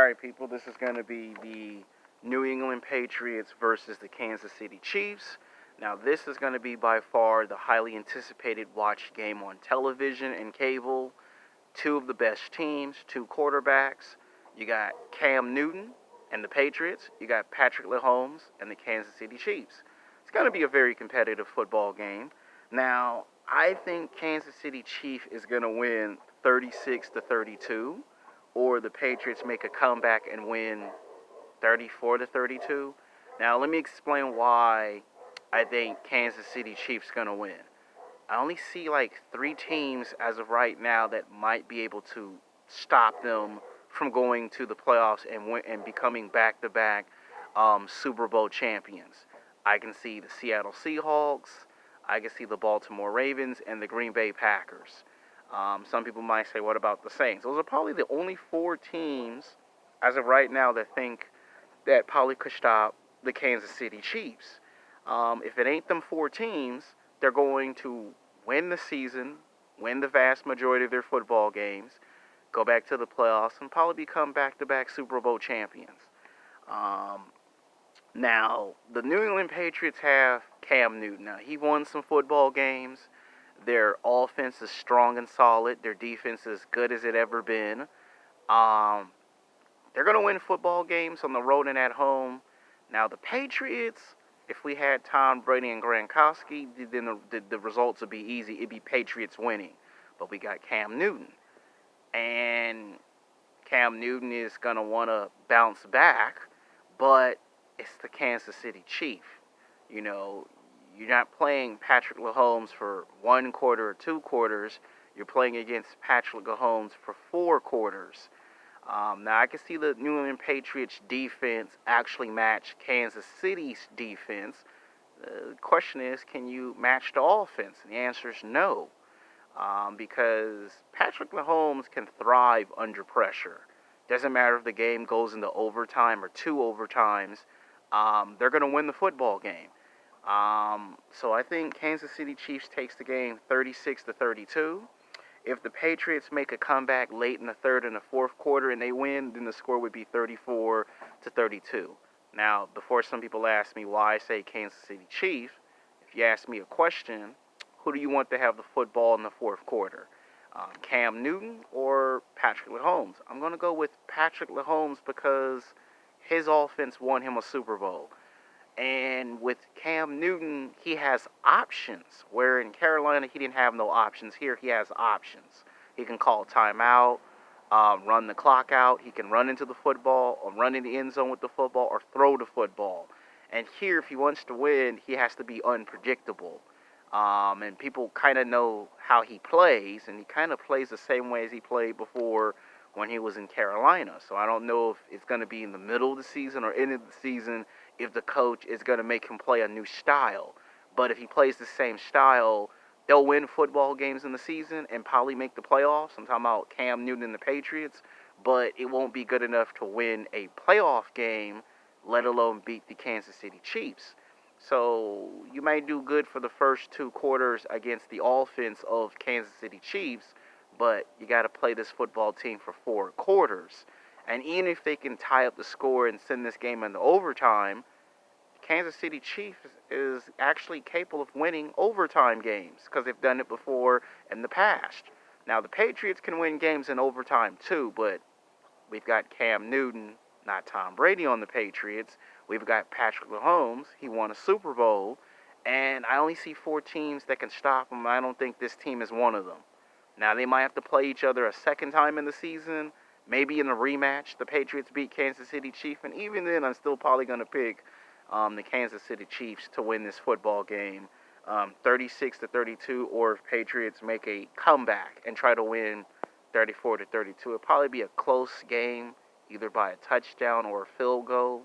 Alright, people, this is going to be the New England Patriots versus the Kansas City Chiefs. Now, this is going to be by far the highly anticipated watched game on television and cable. Two of the best teams, two quarterbacks. You got Cam Newton and the Patriots. You got Patrick Mahomes and the Kansas City Chiefs. It's going to be a very competitive football game. Now, I think Kansas City Chiefs is going to win 36-32, or the Patriots make a comeback and win 34-32. Now, let me explain why I think Kansas City Chiefs going to win. I only see like 3 teams as of right now that might be able to stop them from going to the playoffs and becoming back-to-back Super Bowl champions. I can see the Seattle Seahawks, I can see the Baltimore Ravens, and the Green Bay Packers. Some people might say, what about the Saints? Those are probably the only 4 teams as of right now that think that probably could stop the Kansas City Chiefs. If it ain't them 4 teams, they're going to win the season, win the vast majority of their football games, go back to the playoffs, and probably become back-to-back Super Bowl champions. Now, the New England Patriots have Cam Newton. Now, he won some football games. Their offense is strong and solid. Their defense is good as it ever been. They're going to win football games on the road and at home. Now, the Patriots, if we had Tom Brady and Gronkowski, then the results would be easy. It'd be Patriots winning. But we got Cam Newton. And Cam Newton is going to want to bounce back, but it's the Kansas City Chiefs. You know, you're not playing Patrick Mahomes for 1 quarter or 2 quarters. You're playing against Patrick Mahomes for 4 quarters. Now, I can see the New England Patriots defense actually match Kansas City's defense. The question is, can you match the offense? And the answer is no. Because Patrick Mahomes can thrive under pressure. Doesn't matter if the game goes into overtime or 2 overtimes. They're going to win the football game. So I think Kansas City Chiefs takes the game 36-32. If the Patriots make a comeback late in the 3rd and the 4th quarter and they win, then the score would be 34-32. Now, before some people ask me why I say Kansas City Chiefs, if you ask me a question, who do you want to have the football in the 4th quarter? Cam Newton or Patrick Mahomes? I'm going to go with Patrick Mahomes because his offense won him a Super Bowl. And with Cam Newton, he has options, where in Carolina, he didn't have no options. Here, he has options. He can call timeout, run the clock out. He can run into the football or run in the end zone with the football or throw the football. And here, if he wants to win, he has to be unpredictable. And people kind of know how he plays, and he kind of plays the same way as he played before when he was in Carolina. So I don't know if it's going to be in the middle of the season or end of the season if the coach is going to make him play a new style. But if he plays the same style, they'll win football games in the season and probably make the playoffs. I'm talking about Cam Newton and the Patriots. But it won't be good enough to win a playoff game, let alone beat the Kansas City Chiefs. So you may do good for the first 2 quarters against the offense of Kansas City Chiefs, but you got to play this football team for 4 quarters. And even if they can tie up the score and send this game into overtime, Kansas City Chiefs is actually capable of winning overtime games because they've done it before in the past. Now, the Patriots can win games in overtime too, but we've got Cam Newton, not Tom Brady, on the Patriots. We've got Patrick Mahomes. He won a Super Bowl. And I only see 4 teams that can stop him. I don't think this team is one of them. Now, they might have to play each other a second time in the season. Maybe in a rematch, the Patriots beat Kansas City Chiefs. And even then, I'm still probably going to pick the Kansas City Chiefs to win this football game 36-32, or if Patriots make a comeback and try to win 34-32. It'll probably be a close game, either by a touchdown or a field goal.